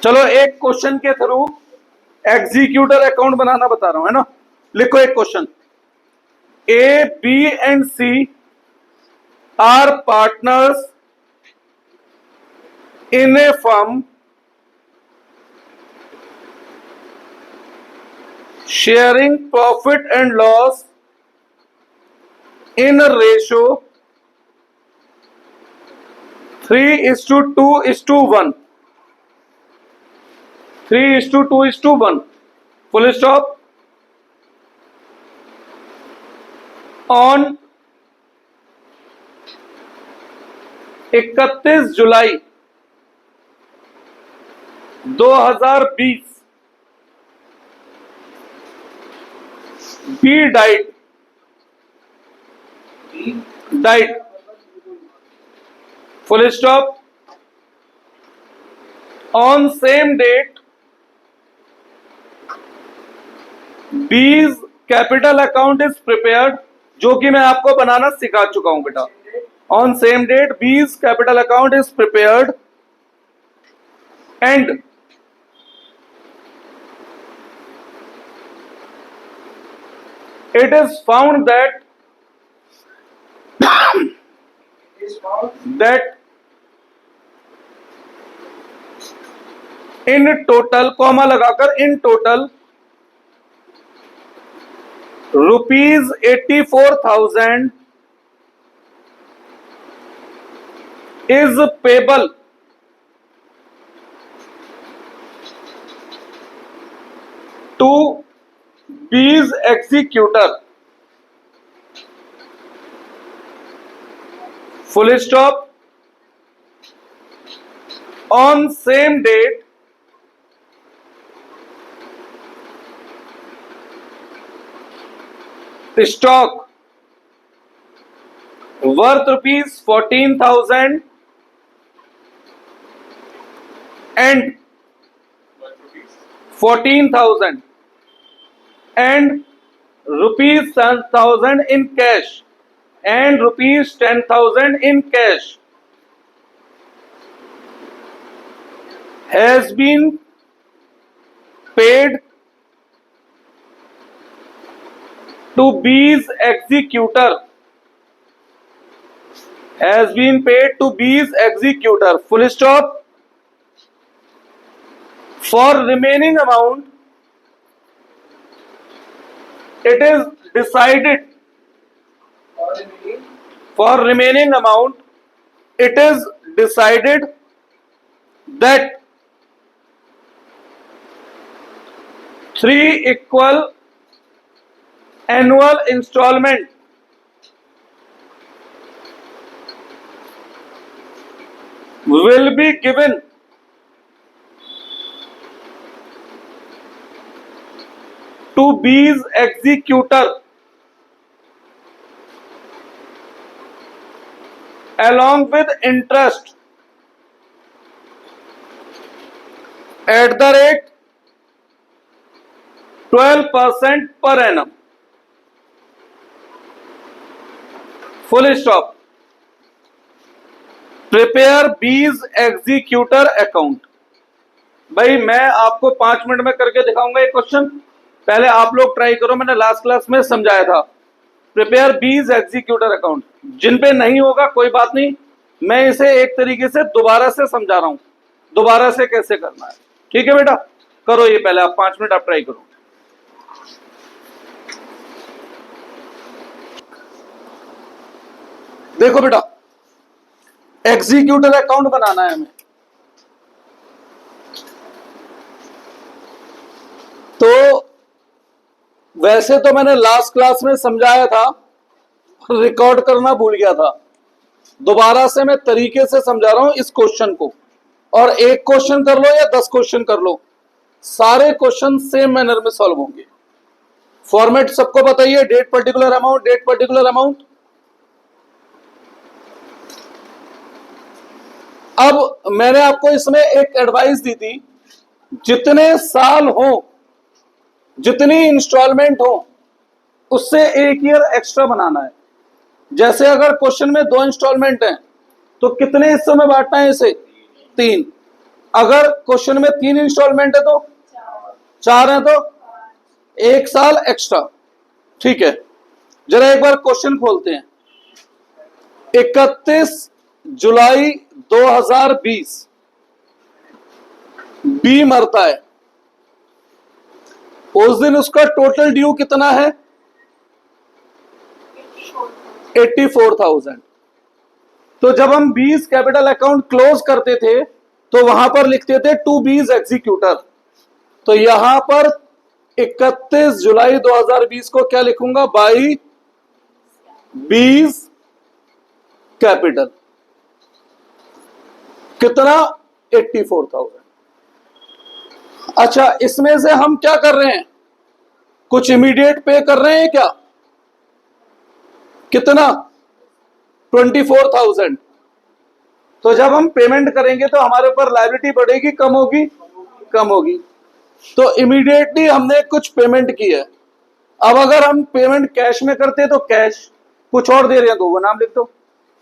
चलो एक क्वेश्चन के थ्रू एग्जीक्यूटर अकाउंट बनाना बता रहा हूं, है ना। लिखो एक question. A, B and C are partners in a firm sharing profit and loss in a ratio 3:2:1. 3:2:1. Full stop. On 31 July 2020 B died. Full stop. On same date B's capital account is prepared, जो कि मैं आपको बनाना सिखा चुका हूं बेटा। On same date B's capital account is prepared and it is found that in total, comma लगाकर, in total ₹84,000 is payable to B's executor. Full stop. On same date stock worth ₹14,000 and 14,000 and ₹10,000 in cash and ₹10,000 in cash has been paid to B's executor. Has been paid to B's executor. Full stop. For remaining amount, it is decided. For remaining amount, it is decided that 3 equal annual installment will be given to B's executor along with interest at the rate 12% per annum. Full stop. Prepare B's executor account. भाई मैं आपको 5 minute में करके दिखाऊंगा ये question, पहले आप लोग ट्राई करो। मैंने लास्ट क्लास में समझाया था प्रिपेयर बीज एग्जीक्यूटर अकाउंट। जिन पे नहीं होगा कोई बात नहीं, मैं इसे एक तरीके से दोबारा से समझा रहा हूं, दोबारा से कैसे करना है। ठीक है बेटा, करो ये पहले आप 5 मिनट आप ट्राई करो। देखो बेटा, एग्जीक्यूटर अकाउंट बनाना है हमें, तो वैसे तो मैंने लास्ट क्लास में समझाया था, रिकॉर्ड करना भूल गया था। दोबारा से मैं तरीके से समझा रहा हूं इस क्वेश्चन को, और एक क्वेश्चन कर लो या 10 क्वेश्चन कर लो, सारे क्वेश्चन सेम मैनर में सॉल्व होंगे। फॉर्मेट सबको बताइए, date particular amount, date particular amount. अब मैंने आपको इसमें एक एडवाइस दी थी, जितने साल हो, जितनी इंस्टॉलमेंट हो, उससे 1 ईयर एक्स्ट्रा बनाना है। जैसे अगर क्वेश्चन में 2 इंस्टॉलमेंट हैं तो कितने हिस्सों में बांटना है इसे? 3। अगर क्वेश्चन में 3 इंस्टॉलमेंट है तो 4 है तो 1 साल एक्स्ट्रा। ठीक है, जरा एक बार क्वेश्चन खोलते हैं। 31 जुलाई 2020 बी मरता है, उस दिन उसका टोटल ड्यू कितना है? 84,000। तो जब हम बीज कैपिटल अकाउंट क्लोज करते थे तो वहां पर लिखते थे टू बीज एग्जीक्यूटर। तो यहां पर 31 जुलाई 2020 को क्या लिखूंगा? बाई बीज कैपिटल। कितना? 84,000। अच्छा, इसमें से हम क्या कर रहे हैं? कुछ इमीडिएट पे कर रहे हैं क्या? कितना? 24,000। तो जब हम पेमेंट करेंगे तो हमारे ऊपर लायबिलिटी बढ़ेगी, कम होगी? कम होगी। तो इमीडिएटली हमने कुछ पेमेंट की है। अब अगर हम पेमेंट कैश में करते तो कैश, कुछ और दे रहे हैं तो वो नाम लिख दो।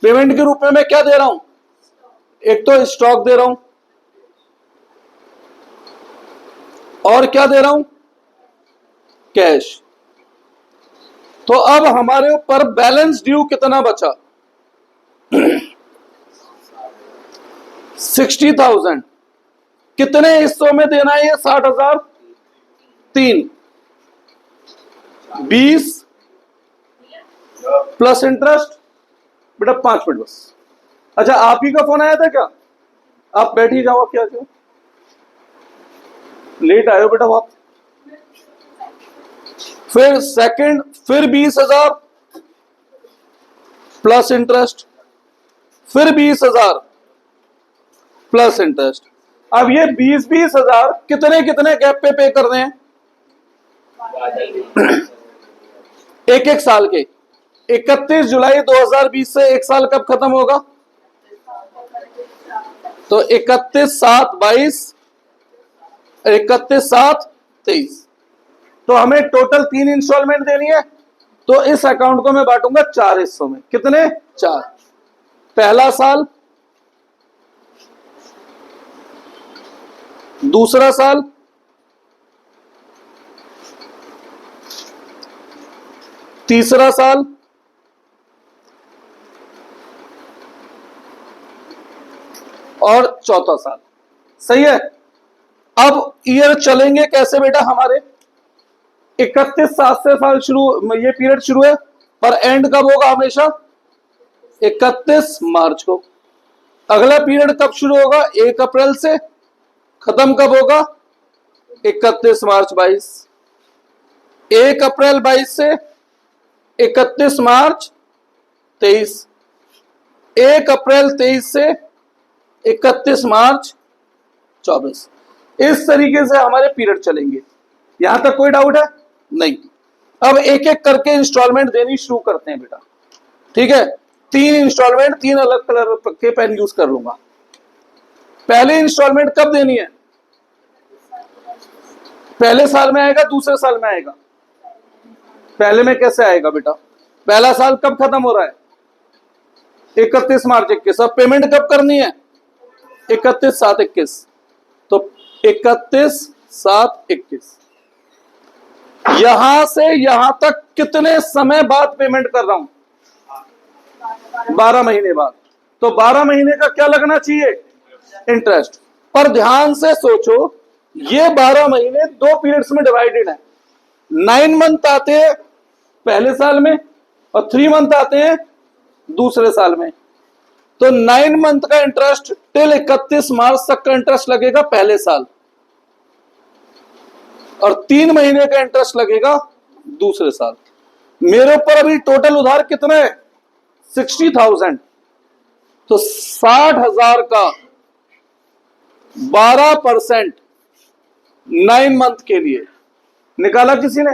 पेमेंट के रूप में मैं क्या दे रहा हूं? एक तो स्टॉक दे रहा हूं, और क्या दे रहा हूं? कैश। तो अब हमारे ऊपर बैलेंस ड्यू कितना बचा? 60,000। कितने हिस्सों में देना है ये 60,000? 3। 20 प्लस इंटरेस्ट। बेटा 5 मिनट बस। अच्छा, आप ही का फोन आया था क्या? आप बैठ ही जाओ, क्या क्यों लेट आए हो बेटा आप? फिर सेकंड, फिर 20,000 प्लस इंटरेस्ट, फिर 20,000 प्लस इंटरेस्ट। अब ये 20,000 कितने कितने गैप पे पे करने हैं? एक एक साल के। 31 जुलाई 2020 से एक साल कब खत्म होगा? तो 31/7/22, 31/7/23। तो हमें टोटल 3 इंस्टॉलमेंट देनी है। तो इस अकाउंट को मैं बांटूंगा 4 हिस्सों में। कितने? 4। पहला साल, दूसरा साल, तीसरा साल, और चौथा साल। सही है। अब ईयर चलेंगे कैसे बेटा हमारे? 31/7 से साल शुरू, ये पीरियड शुरू है, पर एंड कब होगा? हमेशा 31 मार्च को। अगला पीरियड कब शुरू होगा? 1 अप्रैल से। खत्म कब होगा? 31 मार्च 22। 1 अप्रैल 22 से 31 मार्च 23। 1 अप्रैल 23 से 31 मार्च 24। इस तरीके से हमारे पीरियड चलेंगे। यहां तक कोई डाउट है? नहीं। अब एक एक करके इंस्टॉलमेंट देनी शुरू करते हैं बेटा। ठीक है, 3 इंस्टॉलमेंट, 3 अलग कलर के पेन यूज कर लूंगा। पहली इंस्टॉलमेंट कब देनी है? पहले साल में आएगा, दूसरे साल में आएगा? पहले में कैसे आएगा बेटा? पहला साल कब खत्म हो रहा है? 31 मार्च 21। अब पेमेंट कब करनी है? 31/7/21। तो 31/7/21। यहां से यहां तक कितने समय बाद पेमेंट कर रहा हूं? 12 महीने बाद। तो 12 महीने का क्या लगना चाहिए? इंटरेस्ट। पर ध्यान से सोचो, ये 12 महीने 2 पीरियड्स में डिवाइडेड है। 9 मंथ आते हैं पहले साल में और 3 मंथ आते हैं दूसरे साल में। तो 9 मंथ का इंटरेस्ट टिल 31 मार्च तक का इंटरेस्ट लगेगा पहले साल, और 3 महीने का इंटरेस्ट लगेगा दूसरे साल। मेरे ऊपर अभी टोटल उधार कितना है? 60,000। तो 60,000 का 12% 9 मंथ के लिए निकाला किसी ने?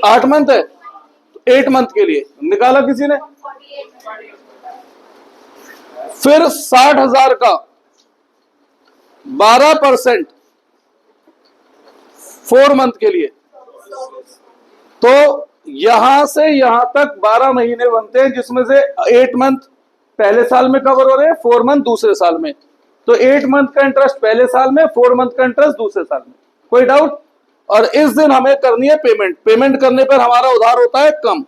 8 मंथ है, 8 मंथ के लिए निकाला किसी ने? फिर 60,000 का 12% 4 मंथ के लिए। तो यहां से यहां तक 12 महीने बनते हैं, जिसमें से 8 मंथ पहले साल में कवर हो रहे हैं, 4 मंथ दूसरे साल में। तो 8 मंथ का इंटरेस्ट पहले साल में, 4 मंथ का इंटरेस्ट दूसरे साल में। कोई डाउट? और इस दिन हमें करनी है पेमेंट। पेमेंट करने पर हमारा उधार होता है कम,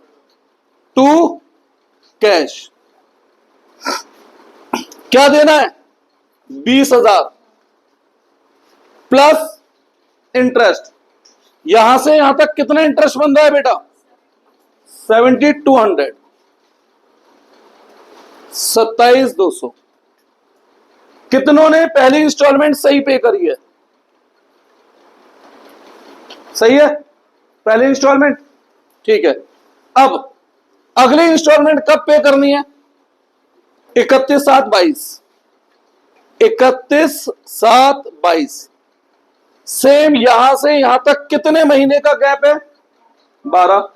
टू कैश। क्या देना है? 20,000 प्लस इंटरेस्ट। यहां से यहां तक कितना इंटरेस्ट बन रहा है बेटा? 7200, 27,200। कितनों ने पहली इंस्टॉलमेंट सही पे करी है? सही है, पहली इंस्टॉलमेंट, ठीक है। अब अगली इंस्टॉलमेंट कब पे करनी है? 31/7/22, 31/7/22। सेम यहां से यहां तक कितने महीने का गैप है? 12।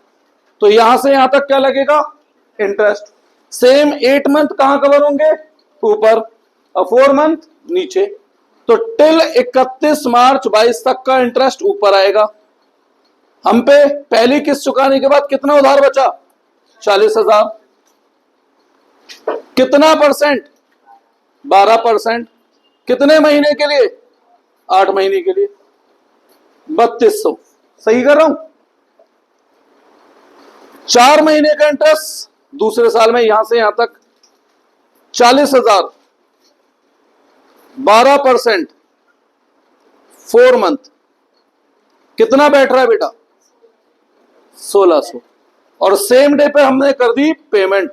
तो यहां से यहां तक क्या लगेगा? इंटरेस्ट। सेम 8 मंथ कहां कवर होंगे? ऊपर, और 4 मंथ नीचे। तो टिल 31 मार्च 22 तक का इंटरेस्ट ऊपर आएगा। हम पे पहली किस्त चुकाने के बाद कितना उधार बचा? 40,000। कितना परसेंट? 12%। कितने महीने के लिए? 8 महीने के लिए, 3200। सही कर रहा हूं? 4 महीने का इंटरेस्ट दूसरे साल में, यहां से यहां तक 40,000, 12%, 4 मंथ। कितना बैठ रहा है बेटा? 1600। और सेम डे पे हमने कर दी payment,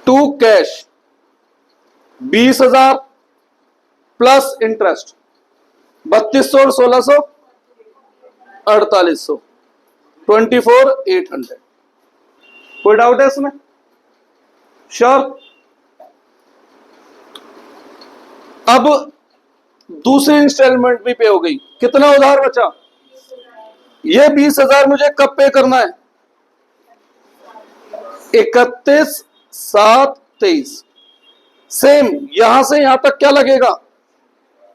to cash, 20,000 plus interest, 3200 और 1600, 4800, 24,800। कोई डाउट है इसमें? श्योर? अब दूसरी इंस्टॉलमेंट भी पे हो गई। कितना उधार बचा? ये 20,000 मुझे कब पे करना है? 31/7/23। सेम यहां से यहां तक क्या लगेगा?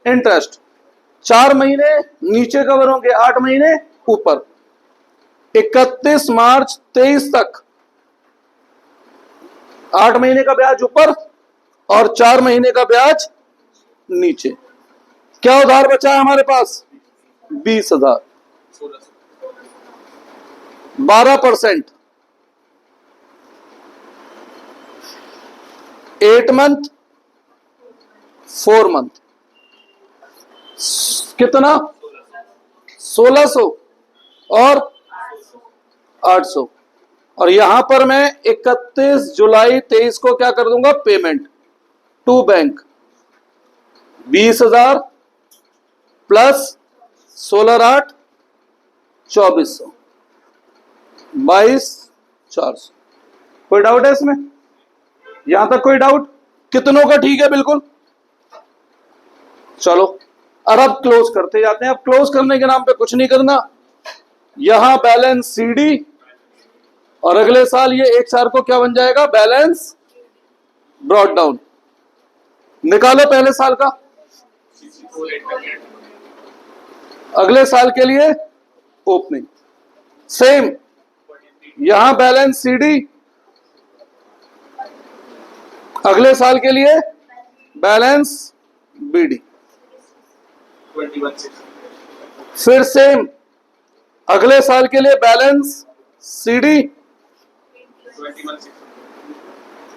इंटरेस्ट। 4 महीने नीचे कवर होंगे, 8 महीने ऊपर। 31 मार्च 23 तक 8 महीने का ब्याज ऊपर और 4 महीने का ब्याज नीचे। क्या उधार बचा है हमारे पास? 20,000, 12%, 8 मंथ, 4 मंथ। कितना? 1600 और 800। और यहां पर मैं 31 जुलाई 23 को क्या कर दूंगा? Payment to bank, 20,000 plus 16/8, 2400, 22,400। कोई डाउट है इसमें? यहां तक कोई डाउट? कितनों का ठीक है? बिल्कुल। चलो, और अब क्लोज करते जाते हैं। अब क्लोज करने के नाम पे कुछ नहीं करना। यहां बैलेंस सीडी, और अगले साल ये 1/4 को क्या बन जाएगा? Balance brought down. निकालो पहले साल का, अगले साल के लिए ओपनिंग। सेम यहां बैलेंस सीडी, अगले साल के लिए बैलेंस बीडी। फिर सेम अगले साल के लिए बैलेंस सीडी,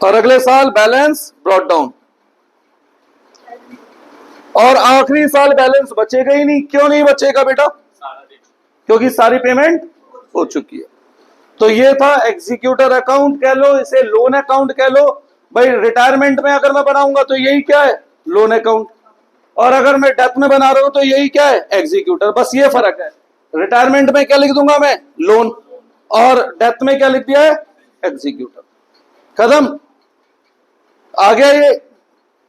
और अगले साल बैलेंस ब्रॉट डाउन। और आखिरी साल बैलेंस बचेगा ही नहीं। क्यों नहीं बचेगा बेटा? क्योंकि सारी पेमेंट हो चुकी है। तो ये था एग्जीक्यूटर अकाउंट, कह लो इसे लोन अकाउंट कह लो। भाई रिटायरमेंट में अगर मैं बनाऊंगा तो यही क्या है? Loan account. और अगर मैं डेथ में बना रहा हूं तो यही क्या है? एग्जीक्यूटर। बस ये फर्क है। रिटायरमेंट में क्या लिख दूंगा मैं? लोन। और डेथ में क्या लिख दिया है? एग्जीक्यूटर। खत्म। आ गया ये।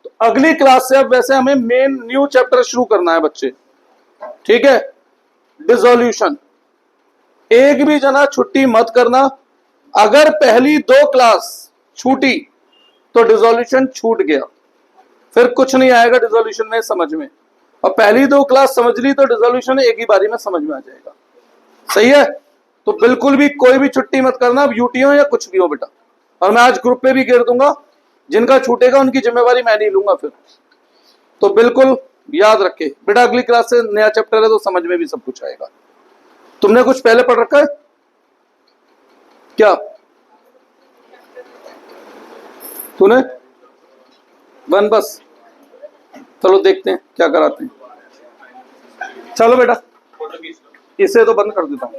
तो अगली क्लास से अब वैसे हमें मेन न्यू चैप्टर शुरू करना है बच्चे, ठीक है? डिसोल्यूशन। एक भी जना छुट्टी मत करना। अगर पहली 2 क्लास छूटी तो डिसोल्यूशन छूट गया, फिर कुछ नहीं आएगा डिसोल्यूशन में समझ में। और पहली 2 क्लास समझ ली तो डिसोल्यूशन एक ही बारी में समझ में आ जाएगा। सही है? तो बिल्कुल भी कोई भी छुट्टी मत करना, अब यूटी हो या कुछ भी हो बेटा। और मैं आज ग्रुप पे भी घेर दूंगा, जिनका छूटेगा उनकी जिम्मेवारी मैं नहीं लूंगा फिर। तो बिल्कुल याद रखे बेटा, अगली क्लास से नया चैप्टर है तो समझ में भी सब कुछ आएगा। तुमने कुछ पहले पढ़ रखा है क्या? तूने 1 बस? चलो देखते हैं क्या कराते हैं। चलो बेटा, इसे तो बंद कर देता हूं।